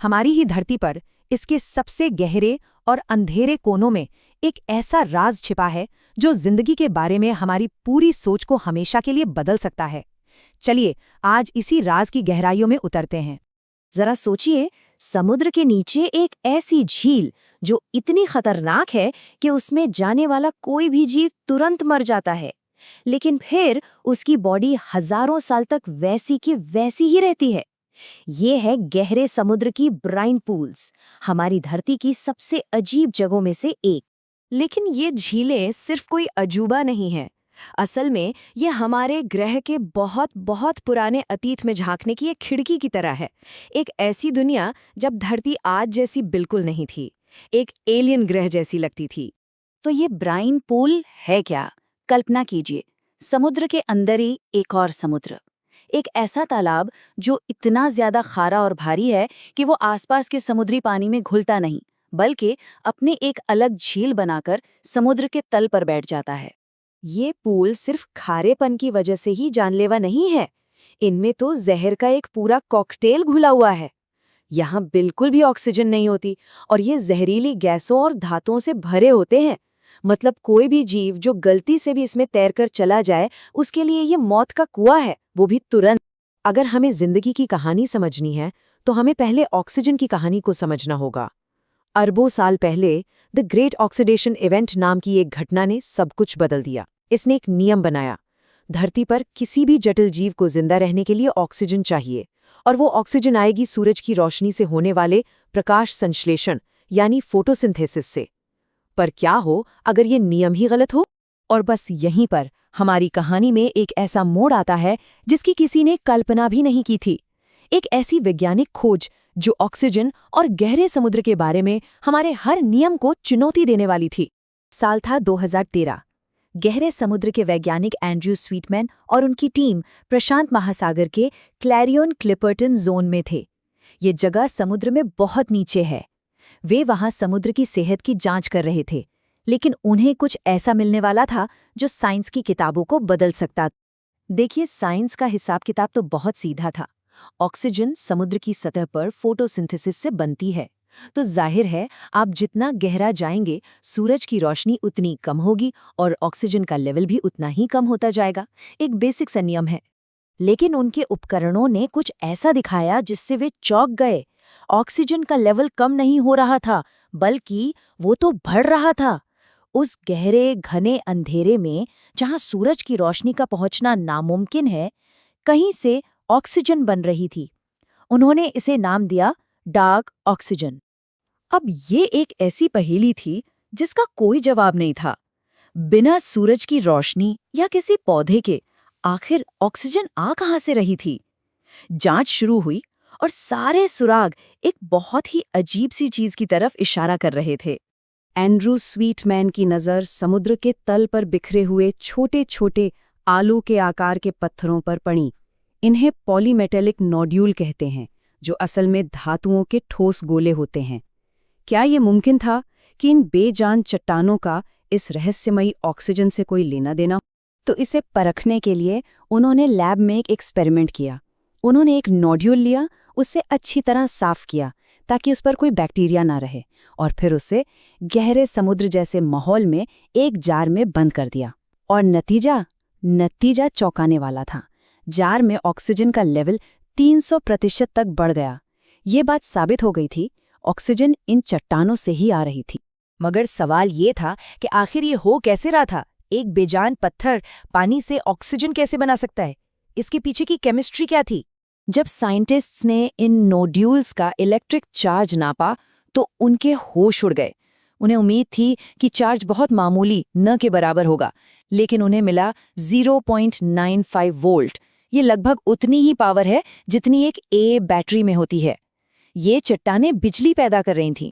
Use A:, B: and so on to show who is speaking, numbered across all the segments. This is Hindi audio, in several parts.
A: हमारी ही धरती पर इसके सबसे गहरे और अंधेरे कोनों में एक ऐसा राज छिपा है जो जिंदगी के बारे में हमारी पूरी सोच को हमेशा के लिए बदल सकता है। चलिए आज इसी राज की गहराइयों में उतरते हैं।
B: जरा सोचिए, समुद्र के नीचे एक ऐसी झील जो इतनी खतरनाक है कि उसमें जाने वाला कोई भी जीव तुरंत मर जाता है, लेकिन फिर उसकी बॉडी हजारों साल तक वैसी की वैसी ही रहती है। ये है गहरे समुद्र की ब्राइन पूल्स, हमारी धरती की सबसे अजीब जगहों में से एक। लेकिन ये झीलें सिर्फ कोई अजूबा नहीं है। असल में ये हमारे ग्रह के बहुत बहुत पुराने अतीत में झांकने की एक खिड़की की तरह है। एक ऐसी दुनिया जब धरती आज जैसी बिल्कुल नहीं थी, एक एलियन ग्रह जैसी लगती थी।
C: तो ये ब्राइन पूल है क्या? कल्पना कीजिए, समुद्र के अंदर ही एक और समुद्र, एक ऐसा तालाब जो इतना ज्यादा खारा और भारी है कि वो आसपास के समुद्री पानी में घुलता नहीं, बल्कि अपने एक अलग झील बनाकर समुद्र के तल पर बैठ जाता है।
B: ये पूल सिर्फ खारेपन की वजह से ही जानलेवा नहीं है, इनमें तो जहर का एक पूरा कॉकटेल घुला हुआ है। यहाँ बिल्कुल भी ऑक्सीजन नहीं होती और ये जहरीली गैसों और धातुओं से भरे होते हैं। मतलब कोई भी जीव जो गलती से भी इसमें तैरकर चला जाए, उसके लिए ये मौत का कुआं है, वो भी तुरंत।
A: अगर हमें जिंदगी की कहानी समझनी है तो हमें पहले ऑक्सीजन की कहानी को समझना होगा। अरबों साल पहले द ग्रेट ऑक्सीडेशन इवेंट नाम की एक घटना ने सब कुछ बदल दिया। इसने एक नियम बनाया, धरती पर किसी भी जटिल जीव को जिंदा रहने के लिए ऑक्सीजन चाहिए, और वो ऑक्सीजन आएगी सूरज की रोशनी से होने वाले प्रकाश संश्लेषण यानी फोटोसिंथेसिस से। पर क्या हो अगर ये नियम ही गलत हो? और बस यहीं पर हमारी कहानी में एक ऐसा मोड़ आता है जिसकी किसी ने कल्पना भी नहीं की थी। एक ऐसी वैज्ञानिक खोज जो ऑक्सीजन और गहरे समुद्र के बारे में हमारे हर नियम को चुनौती देने वाली थी। साल था 2013। गहरे समुद्र के वैज्ञानिक एंड्रयू स्वीटमैन और उनकी टीम प्रशांत महासागर के क्लैरियन क्लिपर्टन जोन में थे। ये जगह समुद्र में बहुत नीचे है। वे वहां समुद्र की सेहत की जांच कर रहे थे, लेकिन उन्हें कुछ ऐसा मिलने वाला था जो साइंस की किताबों को बदल सकता। देखिए, साइंस का हिसाब किताब तो बहुत सीधा था। ऑक्सीजन समुद्र की सतह पर फोटोसिंथेसिस से बनती है, तो जाहिर है आप जितना गहरा जाएंगे सूरज की रोशनी उतनी कम होगी और ऑक्सीजन का लेवल भी उतना ही कम होता जाएगा। एक बेसिक सा नियम है। लेकिन उनके उपकरणों ने कुछ ऐसा दिखाया जिससे वे चौंक गए। ऑक्सीजन का लेवल कम नहीं हो रहा था, बल्कि वो तो बढ़ रहा था। उस गहरे घने अंधेरे में जहां सूरज की रोशनी का पहुंचना नामुमकिन है, कहीं से ऑक्सीजन बन रही थी। उन्होंने इसे नाम दिया डार्क ऑक्सीजन। अब ये एक ऐसी पहेली थी जिसका कोई जवाब नहीं था। बिना सूरज की रोशनी या किसी पौधे के आखिर ऑक्सीजन आ कहां से रही थी? जांच शुरू हुई और सारे सुराग एक बहुत ही अजीब सी चीज की तरफ इशारा कर रहे थे। एंड्रू स्वीटमैन की नज़र समुद्र के तल पर बिखरे हुए छोटे छोटे आलू के आकार के पत्थरों पर पड़ी। इन्हें पॉलीमेटेलिक नोड्यूल कहते हैं, जो असल में धातुओं के ठोस गोले होते हैं। क्या ये मुमकिन था कि इन बेजान चट्टानों का इस रहस्यमयी ऑक्सीजन से कोई लेना देना? तो इसे परखने के लिए उन्होंने लैब में एक एक्सपेरिमेंट किया। उन्होंने एक नोड्यूल लिया, उसे अच्छी तरह साफ किया ताकि उस पर कोई बैक्टीरिया ना रहे, और फिर उसे गहरे समुद्र जैसे माहौल में एक जार में बंद कर दिया। और नतीजा चौंकाने वाला था। जार में ऑक्सीजन का लेवल 300% तक बढ़ गया। ये बात साबित हो गई थी, ऑक्सीजन इन चट्टानों से ही आ रही थी। मगर सवाल ये था कि आखिर ये हो कैसे रहा था? एक बेजान पत्थर पानी से ऑक्सीजन कैसे बना सकता है? इसके पीछे की केमिस्ट्री क्या थी? जब साइंटिस्ट्स ने इन नोड्यूल्स का इलेक्ट्रिक चार्ज नापा तो उनके होश उड़ गए। उन्हें उम्मीद थी कि चार्ज बहुत मामूली न के बराबर होगा, लेकिन उन्हें मिला 0.95 वोल्ट। ये लगभग उतनी ही पावर है जितनी एक ए बैटरी में होती है। ये चट्टानें बिजली पैदा कर रही थीं।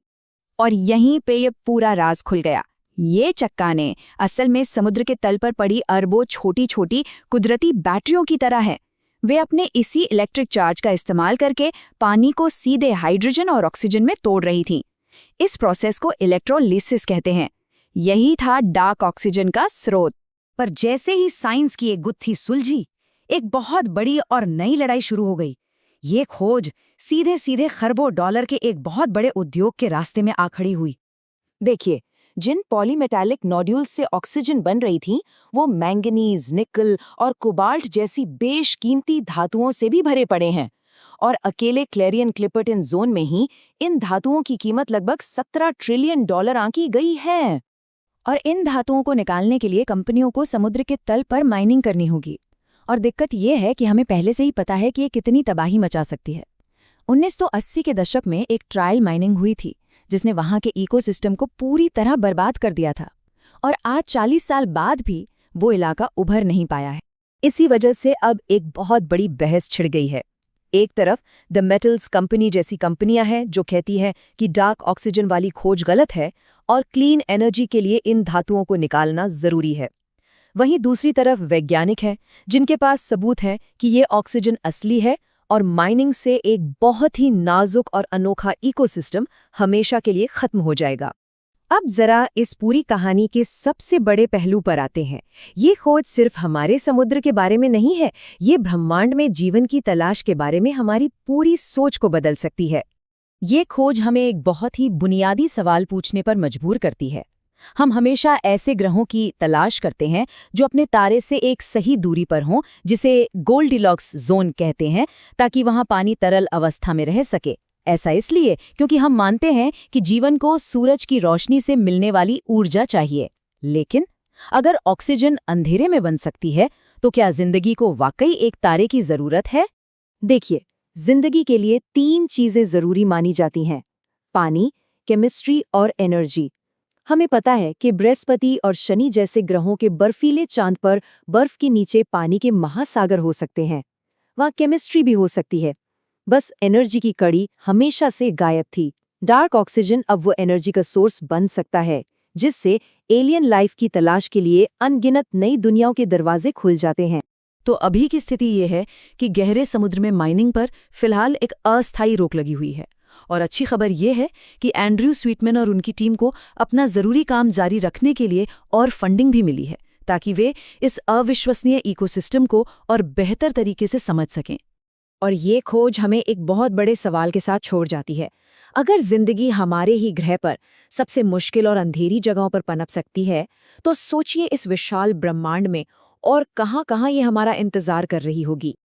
A: और यहीं पे ये पूरा राज खुल गया। ये चट्टानें असल में समुद्र के तल पर पड़ी अरबों छोटी छोटी कुदरती बैटरियों की तरह हैं। वे अपने इसी इलेक्ट्रिक चार्ज का इस्तेमाल करके पानी को सीधे हाइड्रोजन और ऑक्सीजन में तोड़ रही थीं। इस प्रोसेस को इलेक्ट्रोलिसिस कहते हैं। यही था डार्क ऑक्सीजन का स्रोत। पर जैसे ही साइंस की एक गुत्थी सुलझी, एक बहुत बड़ी और नई लड़ाई शुरू हो गई।
B: ये खोज सीधे सीधे खरबों डॉलर के एक बहुत बड़े उद्योग के रास्ते में आ खड़ी हुई।
A: देखिए, जिन पॉलीमेटालिक नोड्यूल्स से ऑक्सीजन बन रही थी, वो मैंगनीज, निकल और कोबाल्ट जैसी बेशकीमती धातुओं से भी भरे पड़े हैं। और अकेले क्लेरियन क्लिपर्टन जोन में ही इन धातुओं की कीमत लगभग 17 ट्रिलियन डॉलर आंकी गई है।
B: और इन धातुओं को निकालने के लिए कंपनियों को समुद्र के तल पर माइनिंग करनी होगी। और दिक्कत ये है कि हमें पहले से ही पता है कि ये कितनी तबाही मचा सकती है। 1980 के दशक में एक ट्रायल माइनिंग हुई थी जिसने वहां के इकोसिस्टम को पूरी तरह बर्बाद कर दिया था। और आज 40 साल बाद भी वो इलाका उभर नहीं पाया है। इसी वजह से अब एक बहुत बड़ी बहस छिड़ गई है। एक तरफ द मेटल्स कंपनी जैसी कंपनियां हैं जो कहती हैं कि डार्क ऑक्सीजन वाली खोज गलत है और क्लीन एनर्जी के लिए इन धातुओं को निकालना जरूरी है। वहीं दूसरी तरफ वैज्ञानिक हैं जिनके पास सबूत हैं कि ये ऑक्सीजन असली है और माइनिंग से एक बहुत ही नाजुक और अनोखा इकोसिस्टम हमेशा के लिए खत्म हो जाएगा। अब जरा इस पूरी कहानी के सबसे बड़े पहलू पर आते हैं। ये खोज सिर्फ हमारे समुद्र के बारे में नहीं है, ये ब्रह्मांड में जीवन की तलाश के बारे में हमारी पूरी सोच को बदल सकती है। ये खोज हमें एक बहुत ही बुनियादी सवाल पूछने पर मजबूर करती है। हम हमेशा ऐसे ग्रहों की तलाश करते हैं जो अपने तारे से एक सही दूरी पर हों, जिसे गोल्डिलॉक्स जोन कहते हैं, ताकि वहां पानी तरल अवस्था में रह सके। ऐसा इसलिए क्योंकि हम मानते हैं कि जीवन को सूरज की रोशनी से मिलने वाली ऊर्जा चाहिए। लेकिन अगर ऑक्सीजन अंधेरे में बन सकती है, तो क्या जिंदगी को वाकई एक तारे की जरूरत है? देखिए, जिंदगी के लिए 3 चीजें जरूरी मानी जाती हैं: पानी, केमिस्ट्री और एनर्जी। हमें पता है कि बृहस्पति और शनि जैसे ग्रहों के बर्फीले चांद पर बर्फ के नीचे पानी के महासागर हो सकते हैं। वहाँ केमिस्ट्री भी हो सकती है, बस एनर्जी की कड़ी हमेशा से गायब थी। डार्क ऑक्सीजन अब वो एनर्जी का सोर्स बन सकता है, जिससे एलियन लाइफ की तलाश के लिए अनगिनत नई दुनियाओं के दरवाजे खुल जाते हैं। तो अभी की स्थिति ये है कि गहरे समुद्र में माइनिंग पर फिलहाल एक अस्थायी रोक लगी हुई है। और अच्छी खबर ये है कि एंड्रयू स्वीटमैन और उनकी टीम को अपना जरूरी काम जारी रखने के लिए और फंडिंग भी मिली है, ताकि वे इस अविश्वसनीय इकोसिस्टम को और बेहतर तरीके से समझ सकें। और ये खोज हमें एक बहुत बड़े सवाल के साथ छोड़ जाती है। अगर जिंदगी हमारे ही ग्रह पर सबसे मुश्किल और अंधेरी जगहों पर पनप सकती है, तो सोचिए इस विशाल ब्रह्मांड में और कहां-कहां ये हमारा इंतजार कर रही होगी।